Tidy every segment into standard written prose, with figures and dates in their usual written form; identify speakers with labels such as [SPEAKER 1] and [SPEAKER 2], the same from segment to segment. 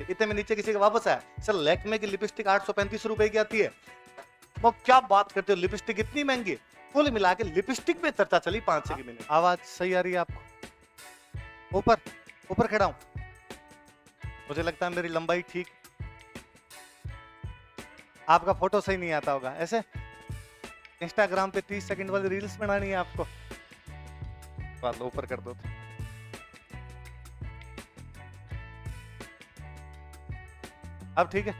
[SPEAKER 1] Lipstick, इतने में नीचे किसी का वापस आया, सर लैक्मे की लिपस्टिक 835 रुपए की आती है। वो क्या बात करते हो, लिपस्टिक इतनी महंगी है। कुल मिला के लिपस्टिक पे चर्चा चली 5-6 मिनट। आवाज सही आ रही है आपको? ऊपर ऊपर खड़ा हूं, मुझे लगता है मेरी लंबाई ठीक, आपका फोटो सही नहीं आता होगा। ऐसे इंस्टाग्राम पे 30 सेकंड वाली रील्स बनानी है आपको, वालो ऊपर कर दो तो। अब ठीक है।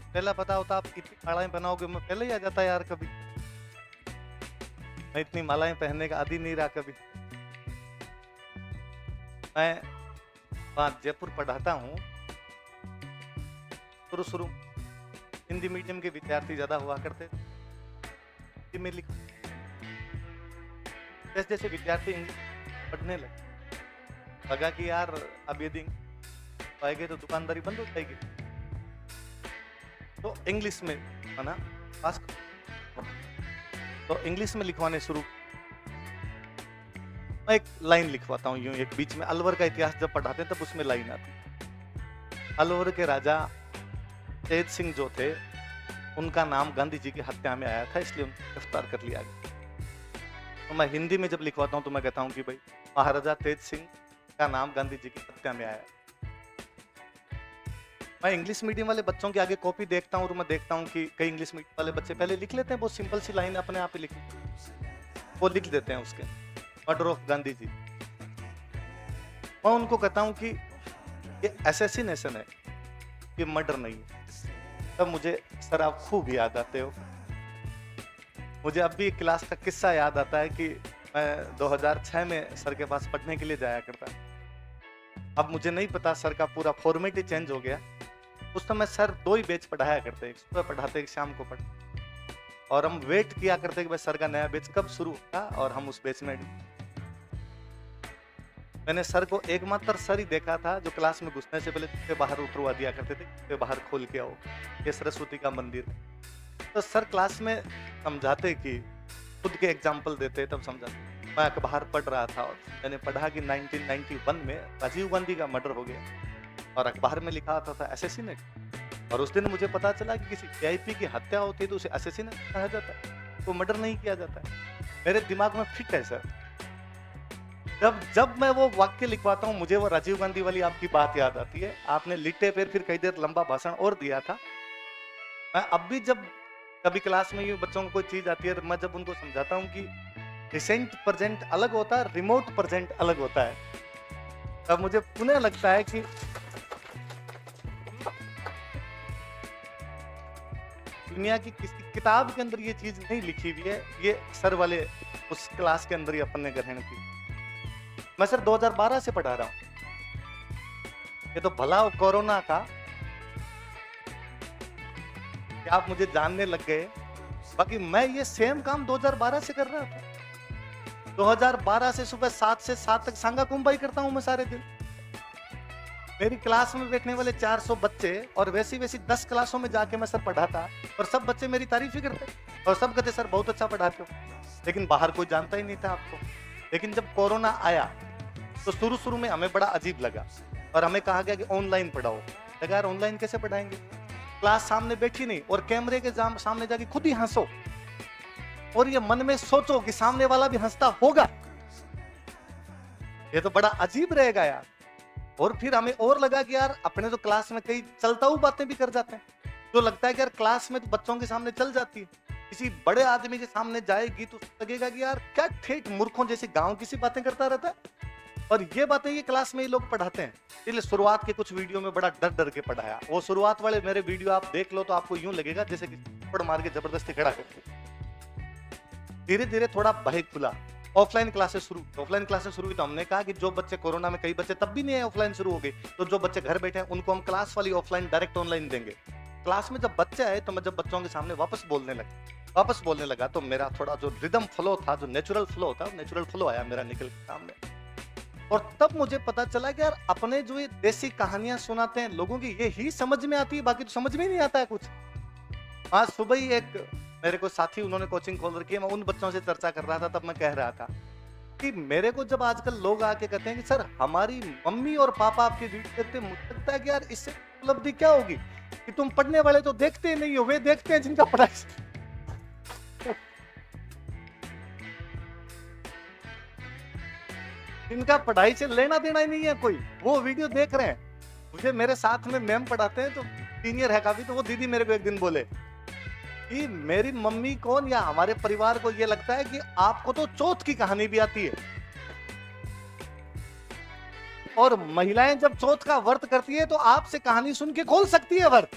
[SPEAKER 1] पहला पता होता आप इतनी मालाएं बनाओगे, मैं पहले ही आ जाता यार। कभी मैं इतनी मालाएं पहनने का आदी नहीं रहा कभी। मैं वहां जयपुर पढ़ाता हूँ, शुरू हिंदी मीडियम के विद्यार्थी ज्यादा हुआ करते थे। जैसे जैसे विद्यार्थी इंग्लिश पढ़ने लगा कि यार अब यदि आएंगे तो दुकानदारी बंद हो जाएगी, तो इंग्लिश में है ना पास, तो इंग्लिश में लिखवाने शुरू। मैं एक लाइन लिखवाता हूँ यूं, एक बीच में अलवर का इतिहास जब पढ़ाते हैं तब उसमें लाइन आती। अलवर के राजा तेज सिंह जो थे, उनका नाम गांधी जी की हत्या में आया था, इसलिए उनको गिरफ्तार कर लिया गया। तो मैं हिंदी में जब लिखवाता हूँ तो मैं कहता हूँ कि भाई महाराजा तेज सिंह का नाम गांधी जी की हत्या में आया। मैं इंग्लिश मीडियम वाले बच्चों के आगे कॉपी देखता हूँ और मैं देखता हूँ कि कई इंग्लिश मीडियम वाले बच्चे पहले लिख लेते हैं, बहुत सिंपल सी लाइन अपने आप ही वो लिख देते हैं उसके, मर्डर ऑफ गांधी जी। मैं उनको कहता हूँ कि ये असैसिनेशन है, ये मर्डर नहीं है। तब मुझे सर आप खूब याद आते हो। मुझे अब भी क्लास का किस्सा याद आता है कि मैं 2006 में सर के पास पढ़ने के लिए जाया करता। अब मुझे नहीं पता, सर का पूरा फॉर्मेट ही चेंज हो गया। उस समय सर 2 ही बैच पढ़ाया करते, एक सुबह पढ़ाते एक शाम को पढ़ाते, और हम वेट किया करते कि भाई सर का नया बैच कब शुरू होगा और हम उस बैच में। मैंने सर को एकमात्र सर ही देखा था जो क्लास में घुसने से पहले बाहर उतरवा दिया करते थे, बाहर खोल के आओ, ये सरस्वती का मंदिर। तो सर क्लास में समझाते कि खुद के एग्जाम्पल देते, तब समझाते। मैं अखबार पढ़ रहा था और मैंने पढ़ा कि 1991 में राजीव गांधी का मर्डर हो गया और अखबार में लिखा था असैसिनेट। और उस दिन मुझे पता चला कि किसी वीआईपी की हत्या होती है तो उसे असैसिनेट कहा जाता है, तो मर्डर नहीं किया जाता है। मेरे दिमाग में फिट है सर। जब मैं वो वाक्य लिखवाता हूँ मुझे वो राजीव गांधी वाली आपकी बात याद आती है। आपने लिट्टे पर फिर कई देर लंबा भाषण और दिया था। मैं अब भी जब कभी क्लास में यूं बच्चों को कोई चीज आती है, मैं जब उनको समझाता हूँ कि रिसेंट प्रेजेंट अलग होता है, रिमोट प्रेजेंट अलग होता है, तब मुझे पुनः लगता है कि दुनिया की किसी किताब के अंदर ये चीज नहीं लिखी हुई है, ये सर वाले उस क्लास के अंदर ही अपन ने ग्रहण की। मैं सर 2012 से पढ़ा रहा हूं। ये तो भला कोरोना का कि आप मुझे जानने लग गए, बाकी मैं ये सेम काम 2012 से कर रहा था। 2012 से सुबह 7 से 7 तक सांगा कुंभाई करता हूं मैं सारे दिन। मेरी क्लास में बैठने वाले 400 बच्चे, और वैसी 10 क्लासों में जाके मैं सर पढ़ाता और सब बच्चे मेरी तारीफ ही करते और सब कहते सर बहुत अच्छा पढ़ाते हो। लेकिन बाहर कोई जानता ही नहीं था आपको। लेकिन जब कोरोना आया तो शुरू में हमें बड़ा अजीब लगा और हमें कहा गया कि ऑनलाइन पढ़ाओ। लगा यार ऑनलाइन कैसे पढ़ाएंगे, क्लास सामने बैठी नहीं और कैमरे के सामने जाके खुद ही हंसो और ये मन में सोचो कि सामने वाला भी हंसता होगा, ये तो बड़ा अजीब रहेगा यार। और फिर हमें और लगा कि यार अपने तो क्लास में कई चलता हुआ बातें भी कर जाते हैं, तो लगता है कि यार क्लास में तो बच्चों के सामने चल जाती है, किसी बड़े आदमी के सामने जाएगी तो लगेगा कि यार क्या ठेठ मूर्खों जैसे गांव की सी बातें करता रहता है। और ये बातें ये क्लास में ही लोग पढ़ाते हैं। इसलिए शुरुआत के कुछ वीडियो में बड़ा डर डर के पढ़ाया। वो शुरुआत वाले मेरे वीडियो आप देख लो तो आपको यूं लगेगा जैसे कि थप्पड़ मार के जबरदस्ती खड़ा करते। धीरे धीरे थोड़ा भय खुला। ऑफलाइन क्लासेस शुरू हुई तो हमने कहा कि जो बच्चे कोरोना में, कई बच्चे तब भी नहीं है, ऑफलाइन शुरू हो गई, तो जो बच्चे घर बैठे हैं उनको हम क्लास वाली ऑफलाइन डायरेक्ट ऑनलाइन देंगे। क्लास में जब बच्चे आए तो मैं जब बच्चों के सामने वापस बोलने लगा तो मेरा थोड़ा जो रिदम फ्लो था, जो नेचुरल फ्लो था, नेचुरल फ्लो आया मेरा निकल के सामने। और तब मुझे पता चला कि यार अपने जो ये देसी कहानियां सुनाते हैं लोगों की, ये ही समझ में आती है, बाकी तो समझ में नहीं आता है कुछ। आज सुबह ही एक मेरे को साथी उन्होंने कोचिंग खोल रखी है, मैं उन बच्चों से चर्चा कर रहा था, तब मैं कह रहा था कि मेरे को जब आजकल लोग आके कहते हैं कि सर हमारी मम्मी और पापा आपकी वीडियो देखते हैं, मुझे लगता है कि यार इससे उपलब्धि क्या होगी कि तुम पढ़ने वाले तो देखते ही नहीं हो, वे देखते हैं जिनका पढ़ाई जिनका पढ़ाई से लेना देना ही नहीं है कोई, वो वीडियो देख रहे हैं। मुझे मेरे साथ में मैम पढ़ाते हैं तो सीनियर है काफी, तो वो दीदी मेरे को एक दिन बोले कि मेरी मम्मी कौन या हमारे परिवार को ये लगता है कि आपको तो चौथ की कहानी भी आती है, और महिलाएं जब चौथ का व्रत करती है तो आपसे कहानी सुन के खोल सकती है व्रत।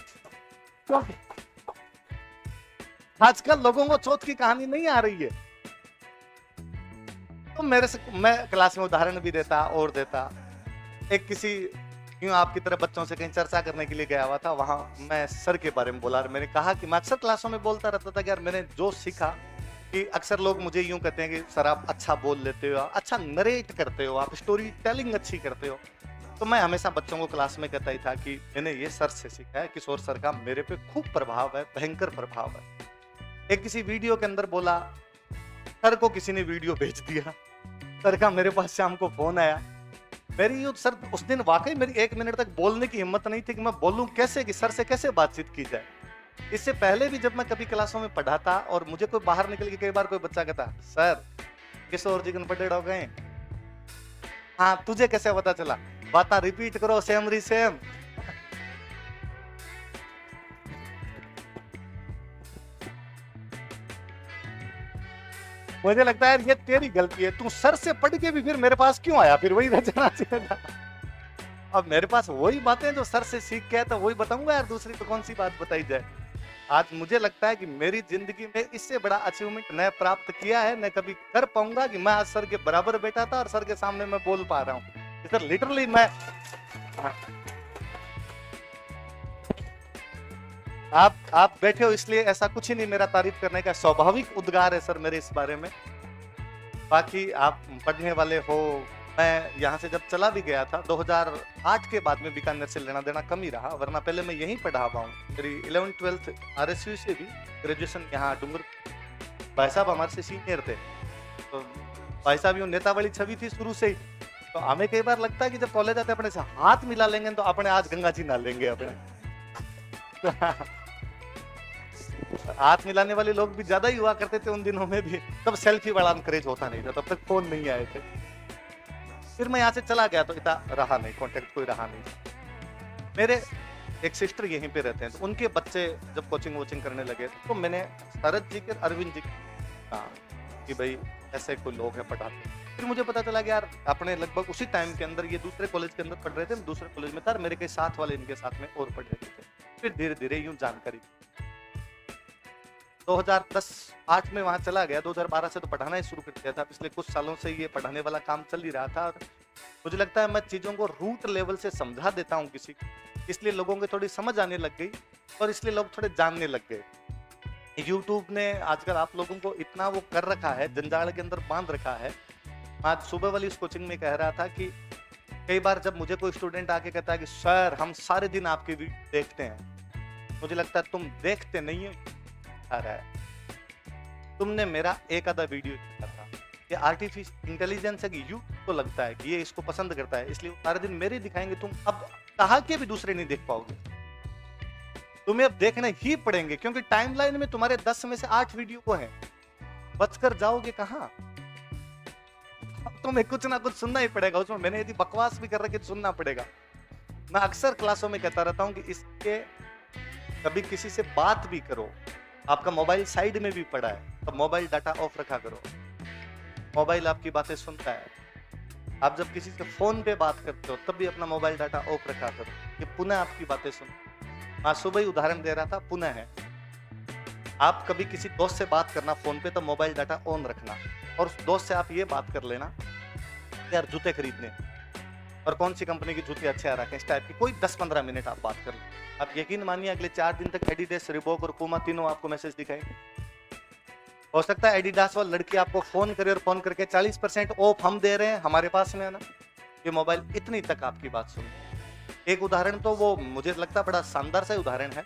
[SPEAKER 1] आजकल लोगों को चौथ की कहानी नहीं आ रही है। तो मेरे से मैं क्लास में उदाहरण भी देता और देता। एक किसी यूं आपकी तरह बच्चों से कहीं चर्चा करने के लिए गया हुआ था, वहां मैं सर के बारे में बोला। मैंने कहा कि मैं अक्सर क्लासों में बोलता रहता था कि यार मैंने जो सीखा कि अक्सर लोग मुझे यूं कहते हैं कि सर आप अच्छा बोल लेते हो, अच्छा नरेट करते हो, आप स्टोरी टेलिंग अच्छी करते हो। तो मैं हमेशा बच्चों को क्लास में कहता ही था कि मैंने ये सर से सीखा है, किशोर सर का मेरे पे खूब प्रभाव है, भयंकर प्रभाव है। एक किसी वीडियो के अंदर बोला, सर को किसी ने वीडियो भेज दिया, सर का मेरे पास शाम को फोन आया। मेरी सर उस दिन वाकई मेरी 1 मिनट तक बोलने की हिम्मत नहीं थी कि मैं बोलूं कैसे, कि सर से कैसे बातचीत की जाए। इससे पहले भी जब मैं कभी क्लासों में पढ़ाता और मुझे कोई बाहर निकल के कई बार कोई बच्चा कहता, सर किशोर जी कन्फर्टेड हो गए? हाँ, तुझे कैसे पता चला? बात रिपीट करो सेम री सेम। मुझे लगता है ये तेरी गलती है, तू सर से पढ़ के भी फिर मेरे पास क्यों आया? फिर वही रचना चाहिए था। अब मेरे पास वही बातें जो सर से सीख के है, तो वही बताऊंगा यार, दूसरी तो कौन सी बात बताई जाए। आज मुझे लगता है कि मेरी जिंदगी में इससे बड़ा अचीवमेंट न प्राप्त किया है, न कभी कर पाऊंगा कि मैं आज सर के बराबर बैठा था और सर के सामने मैं बोल पा रहा हूँ। इधर लिटरली मैं आप बैठे हो इसलिए ऐसा कुछ ही नहीं, मेरा तारीफ करने का स्वाभाविक उद्गार है सर मेरे इस बारे में। बाकी आप पढ़ने वाले हो, मैं यहाँ से जब चला भी गया था 2008 के बाद में बीकानेर से लेना देना कम ही रहा, वरना पहले मैं यहीं पढ़ा हुआ हूँ। मेरी 11th-12th RSU से भी, ग्रेजुएशन यहाँ डूंगर। भाई साहब हमारे से सीनियर थे, तो भाई साहब यूँ नेता वाली छवि थी शुरू से ही। तो हमें कई बार लगता है कि जब कॉलेज आते अपने से हाथ मिला लेंगे तो अपने आज गंगा जी ना लेंगे अपने। हाथ मिलाने वाले लोग भी ज्यादा ही हुआ करते थे उन दिनों में भी, तब सेल्फी वाला क्रेज होता नहीं था, तब तक फोन नहीं आए थे। फिर मैं यहाँ से चला गया तो इतना रहा नहीं, कांटेक्ट कोई रहा नहीं। मेरे एक सिस्टर यहीं पे रहते हैं, तो उनके बच्चे जब कोचिंग वोचिंग करने लगे तो मैंने शरद जी के, अरविंद जी कहा कि भाई ऐसे कोई लोग हैं पढ़ाते। फिर मुझे पता चला कि यार अपने लगभग उसी टाइम के अंदर ये दूसरे कॉलेज के अंदर पढ़ रहे थे, दूसरे कॉलेज में था, मेरे कई साथ वाले इनके साथ में और पढ़ रहे थे। फिर धीरे धीरे यूं जानकारी 2010-8 में वहां चला गया। 2012 से तो पढ़ाना ही शुरू कर दिया था, पिछले कुछ सालों से ये पढ़ाने वाला काम चल ही रहा था। मुझे लगता है मैं चीजों को रूट लेवल से समझा देता हूँ किसी को, इसलिए लोगों को थोड़ी समझ आने लग गई और इसलिए लोग थोड़े जानने लग गए। YouTube ने आजकल आप लोगों को इतना वो कर रखा है, जंजाल के अंदर बांध रखा है। आज सुबह वाली इस कोचिंग में कह रहा था कि कई बार जब मुझे कोई स्टूडेंट आके कहता है कि सर हम सारे दिन आपकी वीडियो देखते हैं, मुझे लगता है तुम देखते नहीं हो, आ रहा है तुमने मेरा एक आधा वीडियो देखा था। ये आर्टिफिशियल इंटेलिजेंस है कि यू को लगता है कि ये इसको पसंद करता है, इसलिए सारे दिन मेरे दिखाएंगे, तुम अब कहा के भी दूसरे नहीं देख पाओगे, तुम्हें अब देखने ही पड़ेंगे, क्योंकि टाइमलाइन में तुम्हारे 10 में से 8 वीडियो को है, बचकर जाओगे कहां? तुम्हें कुछ ना कुछ सुनना ही पड़ेगा उसमें। मैंने यदि बकवास भी कर रखी तो सुनना पड़ेगा। मैं अक्सर क्लासों में कहता रहता हूं कि इसके कभी किसी से बात भी करो, आपका मोबाइल साइड में भी पड़ा है तो मोबाइल डाटा ऑफ रखा करो, मोबाइल आपकी बातें सुनता है। आप जब किसी से फोन पे बात करते हो तब भी अपना मोबाइल डाटा ऑफ रखा करो, ये पुनः आपकी बातें सुन। मैं सुबह ही उदाहरण दे रहा था, पुनः है। आप कभी किसी दोस्त से बात करना फोन पे तो मोबाइल डाटा ऑन रखना, और उस दोस्त से आप ये बात कर लेना यार जूते खरीदने और कौन सी कंपनी की जूते अच्छे आ रखे हैं, इस टाइप की कोई 10-15 मिनट आप बात कर लें। आप यकीन मानिए अगले 4 दिन तक एडिडास, रिबॉक और पूमा तीनों आपको मैसेज दिखाएंगे। हो सकता है एडिडास वाली लड़की आपको फोन करे और फोन करके 40% ऑफ हम दे रहे हैं, हमारे पास में है ना, ये मोबाइल इतनी तक आपकी बात सुन। एक उदाहरण तो वो मुझे लगता बड़ा शानदार सा उदाहरण है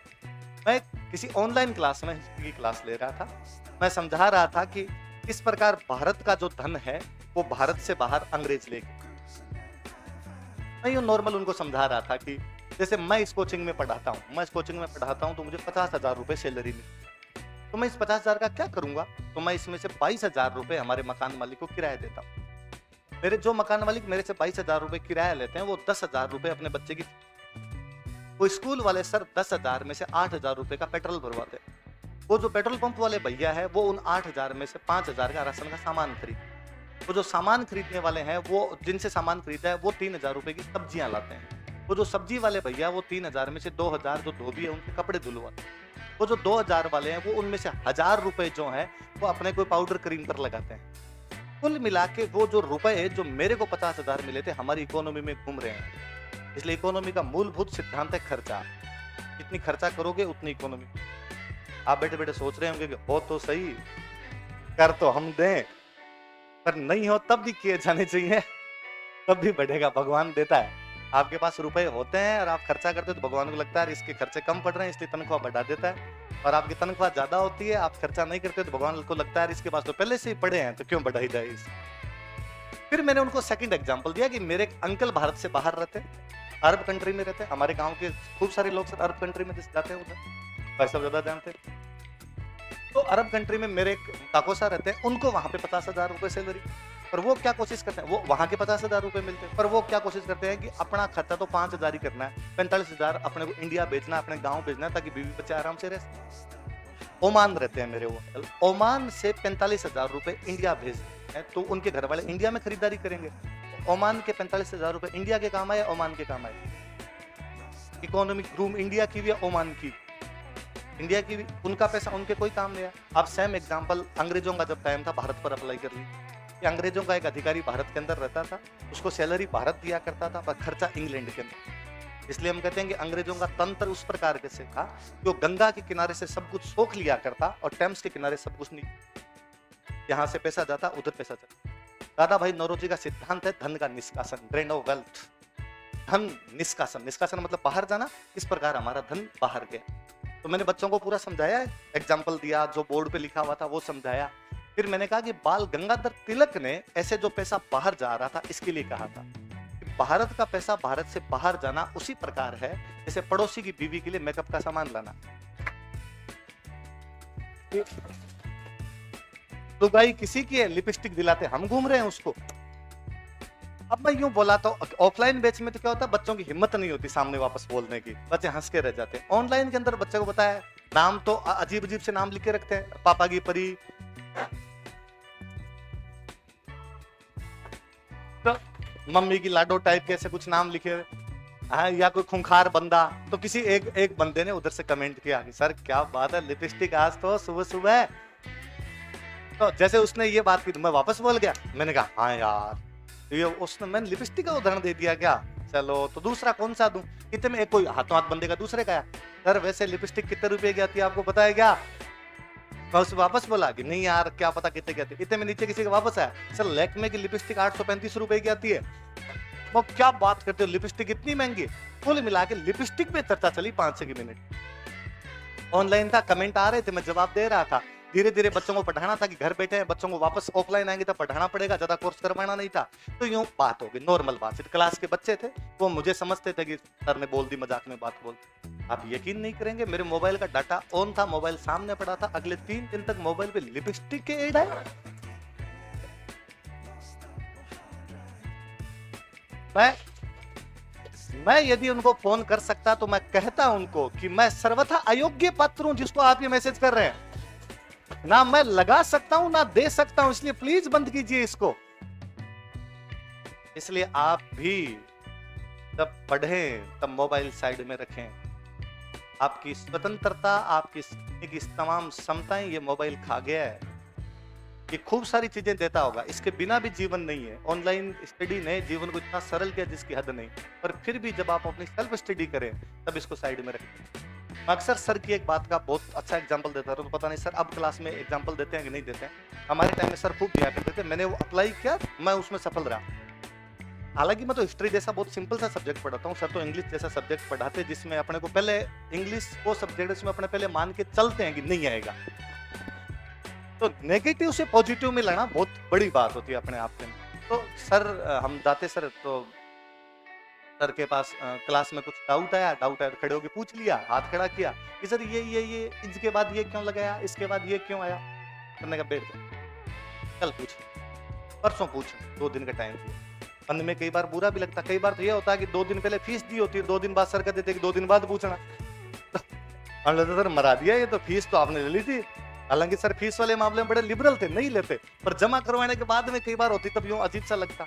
[SPEAKER 1] मैं किसी ऑनलाइन क्लास में हिस्ट्री की क्लास ले रहा था। मैं समझा रहा था कि इस प्रकार भारत का जो धन है वो भारत से बाहर अंग्रेज ले गए। मैं यूँ नॉर्मल उनको समझा रहा था कि जैसे मैं इस कोचिंग में पढ़ाता हूँ, तो मुझे 50,000 रुपए सैलरी मिली। तो मैं इस 50,000 का क्या करूंगा? तो मैं इसमें से 22,000 रुपए हमारे मकान मालिक को किराया देता हूँ। मेरे जो मकान मालिक मेरे से 22,000 रुपए किराया लेते हैं, वो 10,000 रुपए अपने बच्चे की, वो स्कूल वाले सर 10,000 में से 8,000 रुपए का पेट्रोल भरवाते हैं। वो जो पेट्रोल पंप वाले भैया है वो उन 8,000 में से 5,000 का राशन का सामान खरीद, वो जो सामान खरीदने वाले हैं वो जिनसे सामान खरीदा है वो 3,000 रुपए की सब्जियां लाते हैं। वो जो सब्जी वाले भैया वो 3,000 में से 2,000 जो धोबी है उनके कपड़े धुलवाते हैं। वो जो 2,000 वाले हैं वो उनमें से 1,000 रुपए जो है वो अपने कोई पाउडर क्रीम पर लगाते हैं। कुल मिला के वो जो रुपए जो मेरे को 50,000 मिले थे हमारी इकोनॉमी में घूम रहे हैं। इसलिए इकोनॉमी का मूलभूत सिद्धांत है खर्चा। जितनी खर्चा करोगे उतनी इकोनॉमी। आप बैठे बैठे सोच रहे होंगे कि हो तो सही, कर तो हम दें, पर नहीं हो तब भी किए जाने चाहिए, तब भी बढ़ेगा। भगवान देता है। आपके पास रुपए होते हैं और आप खर्चा करते हो तो भगवान को लगता है इसके खर्चे कम पड़ रहे हैं इसलिए तनख्वाह बढ़ा देता है। और आपकी तनख्वाह ज्यादा होती है, आप खर्चा नहीं करते तो भगवान को लगता है इसके पास तो पहले से ही पड़े हैं तो क्यों बढ़ाई जाए इसे। फिर मैंने उनको सेकंड एग्जांपल दिया कि मेरे एक अंकल भारत से बाहर रहते, अरब कंट्री में रहते। हमारे गांव के खूब सारे लोग सर अरब कंट्री में जाते हैं, उधर पैसा ज्यादा जानते। तो अरब कंट्री में मेरे एक काको सर रहते हैं, उनको वहां पे 50,000 रुपए सैलरी। पर वो क्या कोशिश करते हैं, वो वहां के 50,000 रुपए मिलते हैं, पर वो क्या कोशिश करते हैं कि अपना खर्चा तो 5,000 ही करना है, 45,000 अपने को इंडिया भेजना, अपने गांव भेजना ताकि बीवी बच्चे आराम से रह सकें। ओमान रहते हैं मेरे वो अंकल, ओमान से 45,000 रुपए इंडिया भेजते हैं, तो उनके घर वाले इंडिया में खरीदारी करेंगे। ओमान के 45,000 रुपए इंडिया के काम आए, ओमान के काम आए। इकोनॉमिक रूम इंडिया की भी है, ओमान की इंडिया की भी, उनका पैसा उनके कोई काम नहीं है। अब सेम एग्जांपल अंग्रेजों का जब टाइम था भारत पर अप्लाई कर ली कि अंग्रेजों का एक अधिकारी भारत के अंदर रहता था, उसको सैलरी भारत दिया करता था पर खर्चा इंग्लैंड के अंदर। इसलिए हम कहते हैं कि अंग्रेजों का तंत्र उस प्रकार के से था कि वो गंगा के किनारे से सब कुछ सोख लिया करता और टेम्स के किनारे सब कुछ नहीं, यहाँ से पैसा जाता उधर पैसा जाता। दादा भाई नौरोजी का सिद्धांत है धन का निष्कासन, ड्रेन ऑफ वेल्थ। धन निष्कासन, निष्कासन मतलब बाहर जाना। इस प्रकार हमारा धन बाहर गया। तो मैंने बच्चों को पूरा समझाया, एग्जाम्पल दिया, जो बोर्ड पे लिखा हुआ था वो समझाया। फिर मैंने कहा कि बाल गंगाधर तिलक ने ऐसे जो पैसा बाहर जा रहा था इसके लिए कहा था कि भारत का पैसा भारत से बाहर जाना उसी प्रकार है जैसे पड़ोसी की बीवी के लिए मेकअप का सामान लाना। तो भाई किसी की लिपस्टिक दिलाते हम घूम रहे हैं उसको। अब मैं यूं बोला तो ऑफलाइन बैच में तो क्या होता है, बच्चों की हिम्मत नहीं होती सामने वापस बोलने की, बच्चे हंस के रह जाते हैं। ऑनलाइन के अंदर बच्चे को पता है, नाम तो अजीब अजीब से नाम लिख के रखते हैं, पापा की परी, तो मम्मी की लाडो टाइप के ऐसे कुछ नाम लिखे हाँ, या कोई खूंखार बंदा। तो किसी एक बंदे ने उधर से कमेंट किया कि सर क्या बात है, लिपस्टिक आज तो सुबह सुबह। तो जैसे उसने ये बात की तो मैं वापस बोल गया, मैंने कहा हाँ यार ये उसने, मैंने लिपस्टिक का उदाहरण दे दिया क्या, चलो तो दूसरा कौन सा दूं। कितने में, एक कोई हाथों हाथ बंदे का दूसरे का, सर वैसे लिपस्टिक कितने रुपए की आती है आपको पता है क्या। मैं उससे वापस बोला कि नहीं यार क्या पता कितने की आती है। इतने में नीचे किसी का वापस आया, सर लैक्मे की लिपस्टिक 835 रुपए की आती है। वो क्या बात करते हो, लिपस्टिक इतनी महंगी। कुल मिला के लिपस्टिक पे चर्चा चली 5-6 मिनट। ऑनलाइन था, कमेंट आ रहे थे, मैं जवाब दे रहा था। धीरे धीरे बच्चों को पढ़ाना था कि घर बैठे हैं, बच्चों को वापस ऑफलाइन आएंगे तो पढ़ाना पड़ेगा, ज्यादा कोर्स करवाना नहीं था। तो यूं बात हो गई, नॉर्मल बात। क्लास के बच्चे थे वो मुझे समझते थे कि सर ने बोल दी, मजाक में बात बोल। आप यकीन नहीं करेंगे, मेरे मोबाइल का डाटा ऑन था, मोबाइल सामने पड़ा था, अगले 3 दिन तक मोबाइल पे लिपस्टिक के ऐड आए। मैं यदि उनको फोन कर सकता तो मैं कहता उनको कि मैं सर्वथा अयोग्य पात्र हूं जिसको आप ये मैसेज कर रहे हैं, ना मैं लगा सकता हूं ना दे सकता हूं, इसलिए प्लीज बंद कीजिए इसको। इसलिए आप भी जब पढ़ें तब मोबाइल साइड में रखें। आपकी स्वतंत्रता, आपकी सीखने की तमाम क्षमताएं ये मोबाइल खा गया है। ये खूब सारी चीजें देता होगा, इसके बिना भी जीवन नहीं है। ऑनलाइन स्टडी ने जीवन को इतना सरल किया जिसकी हद नहीं, पर फिर भी जब आप अपनी सेल्फ स्टडी करें तब इसको साइड में रखें। मैं अक्सर सर की एक बात का बहुत अच्छा एग्जांपल देता हूं, तो पता नहीं सर अब क्लास में एग्जांपल देते हैं कि नहीं देते हैं। हमारे टाइम में सर खूब दिया करते थे, मैंने वो अप्लाई किया, मैं उसमें सफल रहा। हालांकि मैं तो हिस्ट्री जैसा बहुत सिंपल सा सब्जेक्ट पढ़ाता हूँ, सर तो इंग्लिश जैसा सब्जेक्ट पढ़ाते हैं जिसमें अपने को पहले इंग्लिश वो सब्जेक्ट इसमें अपने पहले मान के चलते हैं कि नहीं आएगा, तो नेगेटिव से पॉजिटिव में लाना बहुत बड़ी बात होती है अपने आप में। तो सर हम जाते सर तो सर के पास क्लास में कुछ डाउट आया तो खड़े होके पूछ लिया, हाथ खड़ा किया कि सर ये इसके बाद ये क्यों लगाया, इसके बाद ये क्यों आया। सर ने कहा बैठ जा, कल पूछ, परसों पूछ, 2 दिन का टाइम दिया। मन में कई बार बुरा भी लगता, कई बार तो ये होता है कि 2 दिन पहले फीस दी होती है, 2 दिन बाद सर कहते थे कि 2 दिन बाद पूछना। तो सर मरा दिया, ये तो फीस तो आपने ले ली थी। हालांकि सर फीस वाले मामले में बड़े लिबरल थे, नहीं लेते, पर जमा करवाने के बाद में कई बार होती तब यूं अजीब सा लगता।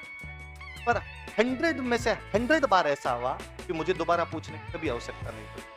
[SPEAKER 1] पर 100 में से 100 बार ऐसा हुआ कि मुझे दोबारा पूछने की कभी आवश्यकता नहीं पड़ी।